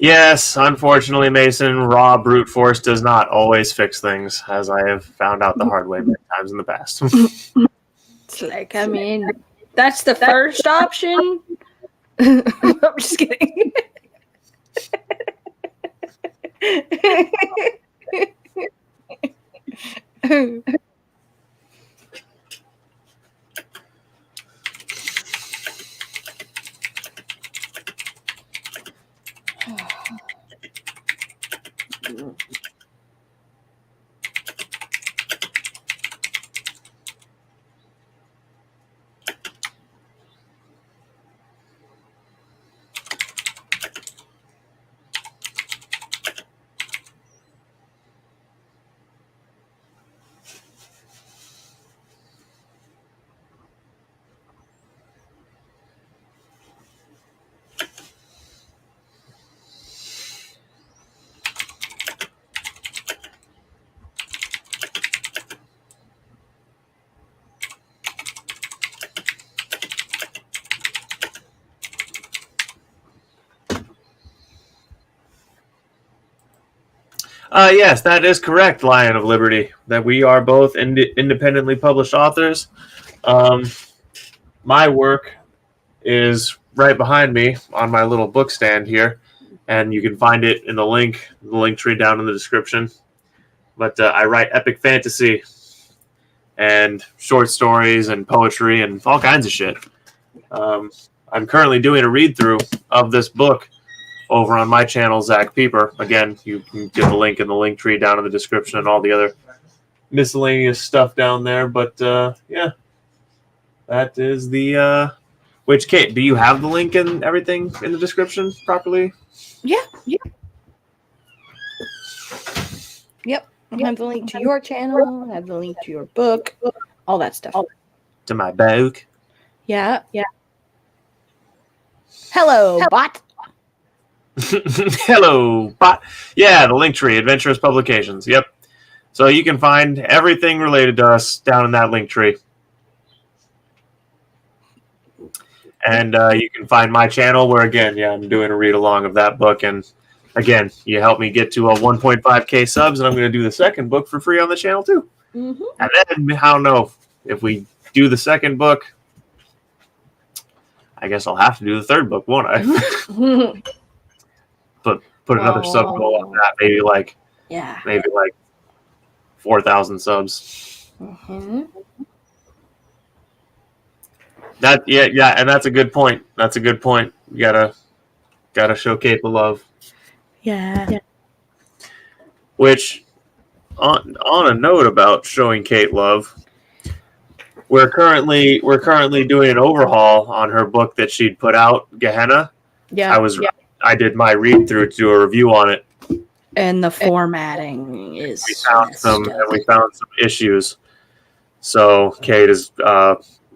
[SPEAKER 1] Yes, unfortunately, Mason, raw brute force does not always fix things, as I have found out the hard way many times in the past.
[SPEAKER 3] It's like, I mean, that's the first option. I'm just kidding.
[SPEAKER 1] Yes, that is correct, Lion of Liberty, that we are both independently published authors. My work is right behind me on my little book stand here, and you can find it in the link tree down in the description. But I write epic fantasy and short stories and poetry and all kinds of shit. I'm currently doing a read-through of this book over on my channel, Zach Pieper. Again, you can get the link in the link tree down in the description and all the other miscellaneous stuff down there. But yeah, that is the. Which, Kate, do you have the link and everything in the description properly?
[SPEAKER 3] Yeah. Yep. I have the link to your channel. I have the link to your book. All that stuff.
[SPEAKER 1] To my book.
[SPEAKER 3] Yeah. Hello, bot.
[SPEAKER 1] Hello, bot. Yeah, the Linktree, Adventurous Publications. Yep. So you can find everything related to us down in that Linktree. And you can find my channel where, again, I'm doing a read-along of that book. And, again, you help me get to a 1.5K subs, and I'm going to do the second book for free on the channel, too.
[SPEAKER 3] Mm-hmm.
[SPEAKER 1] And then, I don't know, if we do the second book, I guess I'll have to do the third book, won't I? But put another sub goal on that, maybe like 4,000 subs.
[SPEAKER 3] Mm-hmm.
[SPEAKER 1] That and that's a good point. That's a good point. You gotta show Kate the love.
[SPEAKER 3] Yeah.
[SPEAKER 1] Which, on a note about showing Kate love, we're currently doing an overhaul on her book that she'd put out, Gehenna.
[SPEAKER 3] Yeah.
[SPEAKER 1] I did my read through to do a review on it.
[SPEAKER 3] And the formatting is.
[SPEAKER 1] We found some issues. So Kate has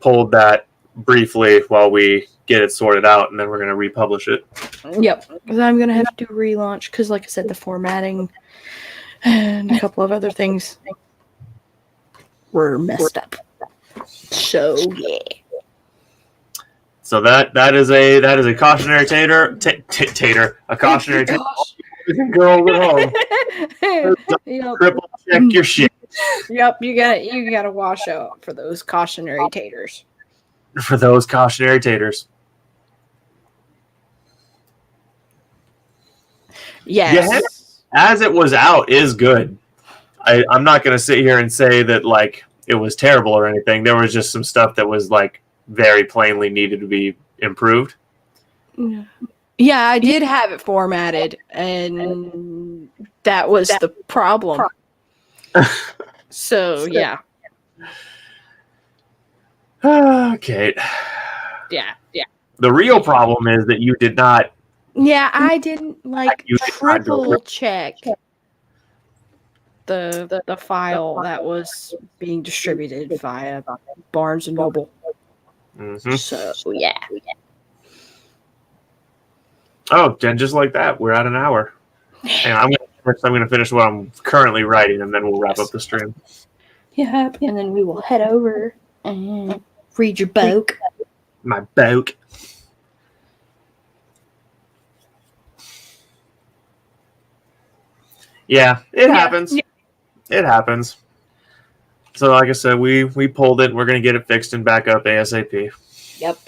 [SPEAKER 1] pulled that briefly while we get it sorted out, and then we're going to republish it.
[SPEAKER 3] Yep. Because I'm going to have to do a relaunch because, like I said, the formatting and a couple of other things were messed up. So yeah. So
[SPEAKER 1] that is a cautionary tater, a cautionary tater. Girl at home. Triple check your shit.
[SPEAKER 3] Yep, you gotta wash out for those cautionary taters.
[SPEAKER 1] For those cautionary taters.
[SPEAKER 3] Yes.
[SPEAKER 1] As it was out is good. I'm not gonna sit here and say that like it was terrible or anything. There was just some stuff that was like very plainly needed to be improved.
[SPEAKER 3] Yeah, I did have it formatted, and that was the problem. So, yeah.
[SPEAKER 1] Okay.
[SPEAKER 3] Yeah.
[SPEAKER 1] The real problem is that you did not.
[SPEAKER 3] Yeah, I didn't
[SPEAKER 1] You did not
[SPEAKER 3] triple check the file that was being distributed via Barnes and Noble.
[SPEAKER 1] Mm-hmm.
[SPEAKER 3] So, yeah.
[SPEAKER 1] Oh, and just like that, we're at an hour. And I'm gonna finish what I'm currently writing, and then we'll wrap up the stream.
[SPEAKER 3] Yep, and then we will head over and read your book.
[SPEAKER 1] My book. Yeah, it happens. Yeah. It happens. So, like I said, we pulled it. We're gonna get it fixed and back up ASAP.
[SPEAKER 3] Yep.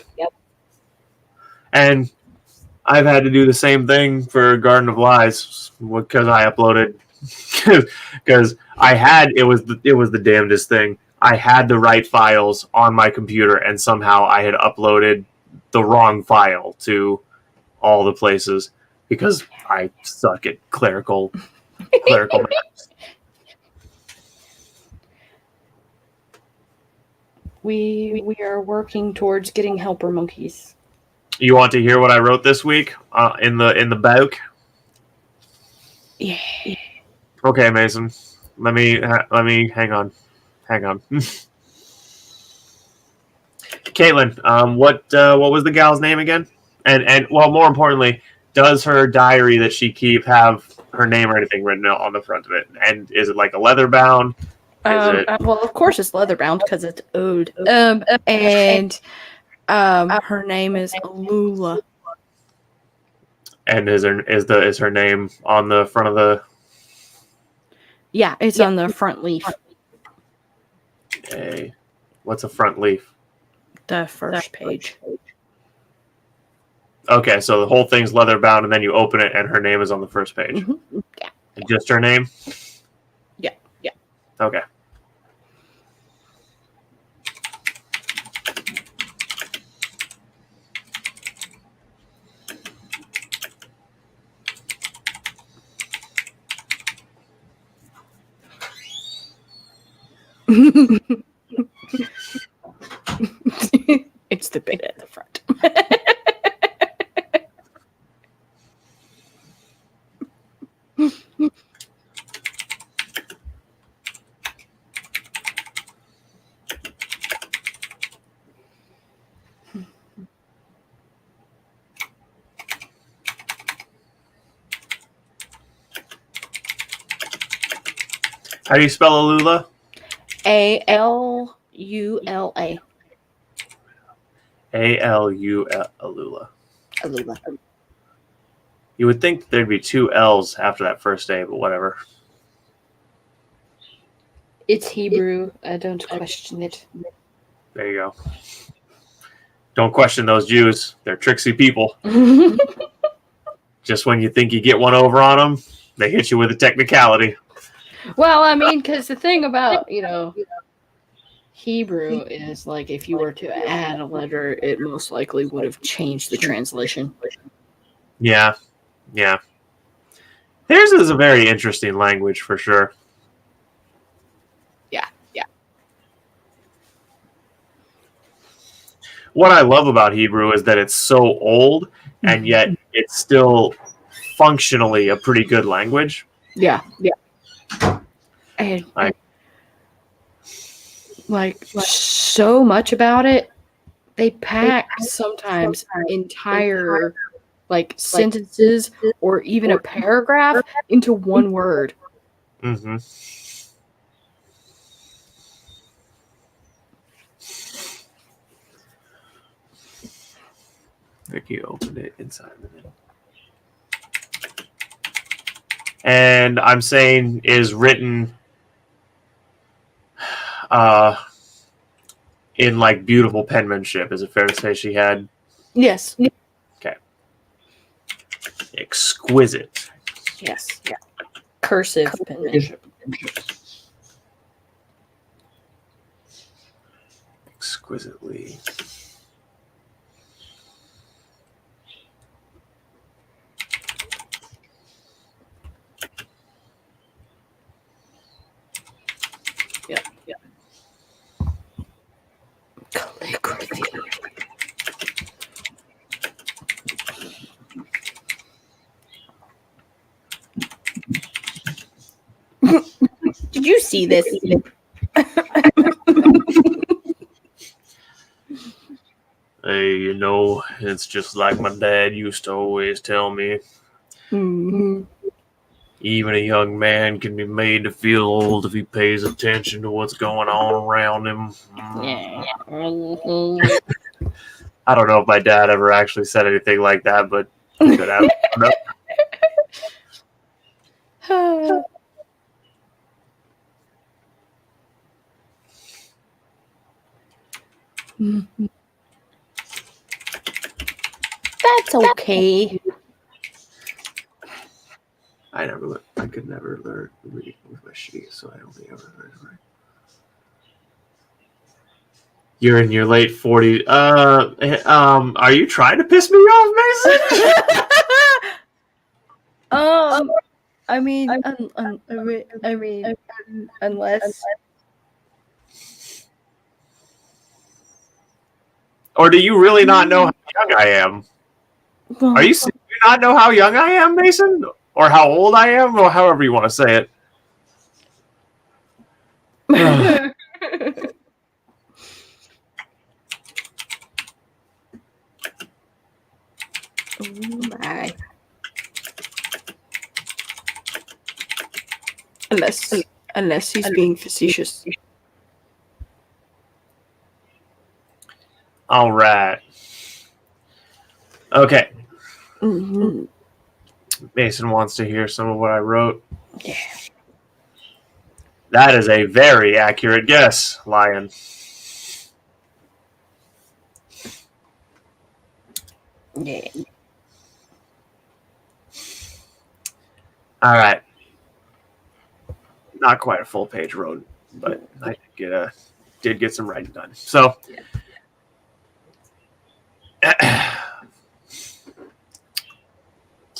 [SPEAKER 1] And I've had to do the same thing for Garden of Lies because I uploaded because it was the damnedest thing. I had the right files on my computer, and somehow I had uploaded the wrong file to all the places because I suck at clerical maps.
[SPEAKER 3] We are working towards getting helper monkeys.
[SPEAKER 1] You want to hear what I wrote this week in the book?
[SPEAKER 3] Yeah.
[SPEAKER 1] Okay, Mason. Let me hang on. Caitlin, what was the gal's name again? And well, more importantly, does her diary that she keep have her name or anything written on the front of it? And is it like a leather bound?
[SPEAKER 3] Well, of course it's leather bound because it's ode. And her name is Lula.
[SPEAKER 1] And is her name on the front of the?
[SPEAKER 3] Yeah, it's on the front leaf.
[SPEAKER 1] Okay. What's a front leaf?
[SPEAKER 3] The first page.
[SPEAKER 1] Okay, so the whole thing's leather bound, and then you open it, and her name is on the first page.
[SPEAKER 3] Mm-hmm. Yeah.
[SPEAKER 1] Just her name?
[SPEAKER 3] Yeah.
[SPEAKER 1] Okay.
[SPEAKER 3] It's the bit at the front.
[SPEAKER 1] How do you spell Alula?
[SPEAKER 3] Alula.
[SPEAKER 1] Alula. Alula.
[SPEAKER 3] Alula.
[SPEAKER 1] You would think there'd be 2 L's after that first A, but whatever.
[SPEAKER 3] It's Hebrew. I don't question it.
[SPEAKER 1] There you go. Don't question those Jews. They're tricksy people. Just when you think you get one over on them, they hit you with a technicality.
[SPEAKER 3] Well, I mean, because the thing about, Hebrew is like if you were to add a letter, it most likely would have changed the translation.
[SPEAKER 1] Yeah. Yeah. Theirs is a very interesting language for sure.
[SPEAKER 3] Yeah.
[SPEAKER 1] What I love about Hebrew is that it's so old and yet it's still functionally a pretty good language.
[SPEAKER 3] Yeah. And so much about it, they pack sometimes entire sentences or even a paragraph into one word.
[SPEAKER 1] Mm-hmm. Vicky opened it inside the middle. And I'm saying is written in beautiful penmanship. Is it fair to say she had?
[SPEAKER 3] Yes.
[SPEAKER 1] Okay. Exquisite.
[SPEAKER 3] Yes. Yeah. Cursive penmanship.
[SPEAKER 1] Exquisitely.
[SPEAKER 3] Yeah. Calligraphy. Did you see this?
[SPEAKER 1] Hey, it's just like my dad used to always tell me.
[SPEAKER 3] Mm-hmm.
[SPEAKER 1] Even a young man can be made to feel old if he pays attention to what's going on around him.
[SPEAKER 3] Yeah.
[SPEAKER 1] I don't know if my dad ever actually said anything like that, but he could have.
[SPEAKER 3] That's okay.
[SPEAKER 1] I could never learn to read with my sheet, so I only ever learned to write. You're in your late 40s. Are you trying to piss me off, Mason?
[SPEAKER 3] I mean, unless.
[SPEAKER 1] Or do you really not know how young I am? Are you? Do you not know how young I am, Mason? Or how old I am? Or however you want to say it.
[SPEAKER 3] Oh my. Unless he's being facetious.
[SPEAKER 1] All right. Okay.
[SPEAKER 3] Mm-hmm.
[SPEAKER 1] Mason wants to hear some of what I wrote.
[SPEAKER 3] Yeah.
[SPEAKER 1] That is a very accurate guess, Lion.
[SPEAKER 3] Yeah.
[SPEAKER 1] All right. Not quite a full page road, but I did get some writing done. So,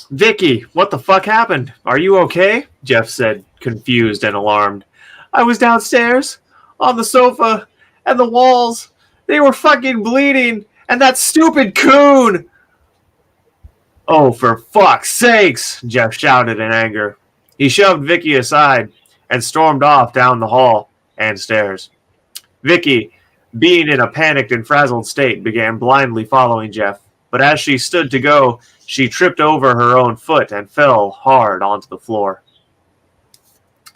[SPEAKER 1] Vicky, what the fuck happened? Are you okay? Jeff said, confused and alarmed. I was downstairs. on the sofa, and the walls, they were fucking bleeding, and that stupid coon! Oh, for fuck's sakes, Jeff shouted in anger. He shoved Vicky aside and stormed off down the hall and stairs. Vicky, being in a panicked and frazzled state, began blindly following Jeff, but as she stood to go, she tripped over her own foot and fell hard onto the floor.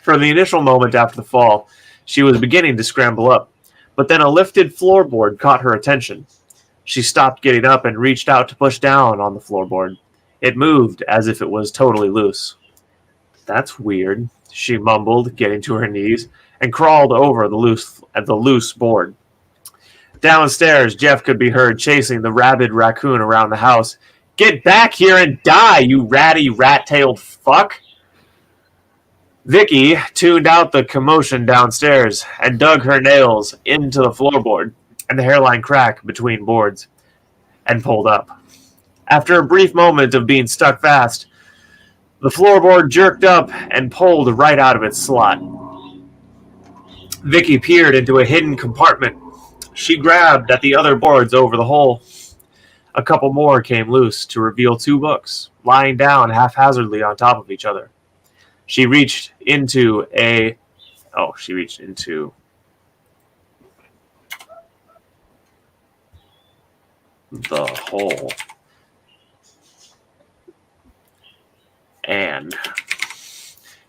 [SPEAKER 1] For the initial moment after the fall, she was beginning to scramble up, but then a lifted floorboard caught her attention. She stopped getting up and reached out to push down on the floorboard. It moved as if it was totally loose. That's weird, she mumbled, getting to her knees, and crawled over the loose board. Downstairs, Jeff could be heard chasing the rabid raccoon around the house. Get back here and die, you ratty, rat-tailed fuck! Vicky tuned out the commotion downstairs and dug her nails into the floorboard and the hairline crack between boards and pulled up. After a brief moment of being stuck fast, the floorboard jerked up and pulled right out of its slot. Vicky peered into a hidden compartment. She grabbed at the other boards over the hole. A couple more came loose to reveal 2 books, lying down haphazardly on top of each other. She reached into the hole. And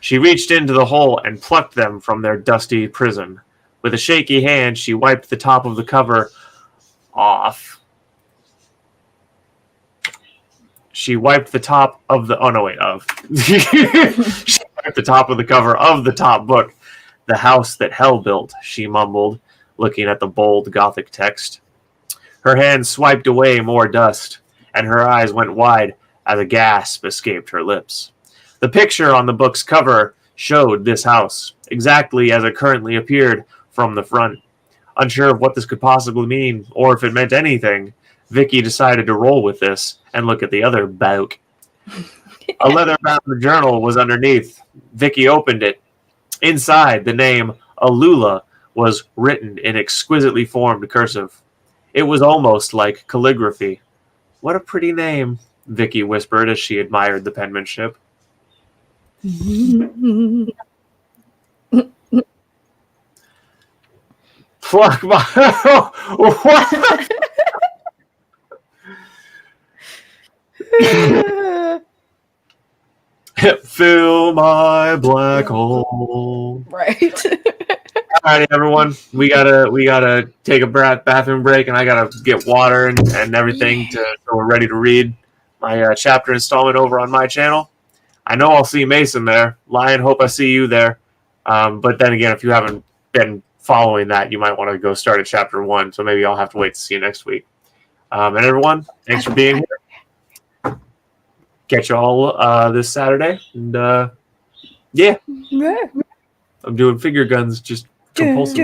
[SPEAKER 1] she reached into the hole and plucked them from their dusty prison. With a shaky hand, she wiped the top of the cover off. She wiped the top of the... Oh, no, wait. She wiped the top of the cover of the top book. The house that hell built, she mumbled, looking at the bold Gothic text. Her hand swiped away more dust, and her eyes went wide as a gasp escaped her lips. The picture on the book's cover showed this house, exactly as it currently appeared from the front. Unsure of what this could possibly mean, or if it meant anything, Vicky decided to roll with this and look at the other book. A leather-bound journal was underneath. Vicky opened it. Inside, the name Alula was written in exquisitely formed cursive. It was almost like calligraphy. What a pretty name, Vicky whispered as she admired the penmanship. Fuck my... What? Fill my black hole.
[SPEAKER 3] Right.
[SPEAKER 1] Alrighty, everyone. We gotta take a bathroom break, and I gotta get water and everything so we're ready to read my chapter installment over on my channel. I know I'll see Mason there. Lion, hope I see you there. But then again, if you haven't been following that, you might want to go start at chapter 1. So maybe I'll have to wait to see you next week. And everyone, thanks for being here. Catch you all this Saturday. And yeah, I'm doing figure guns just compulsively.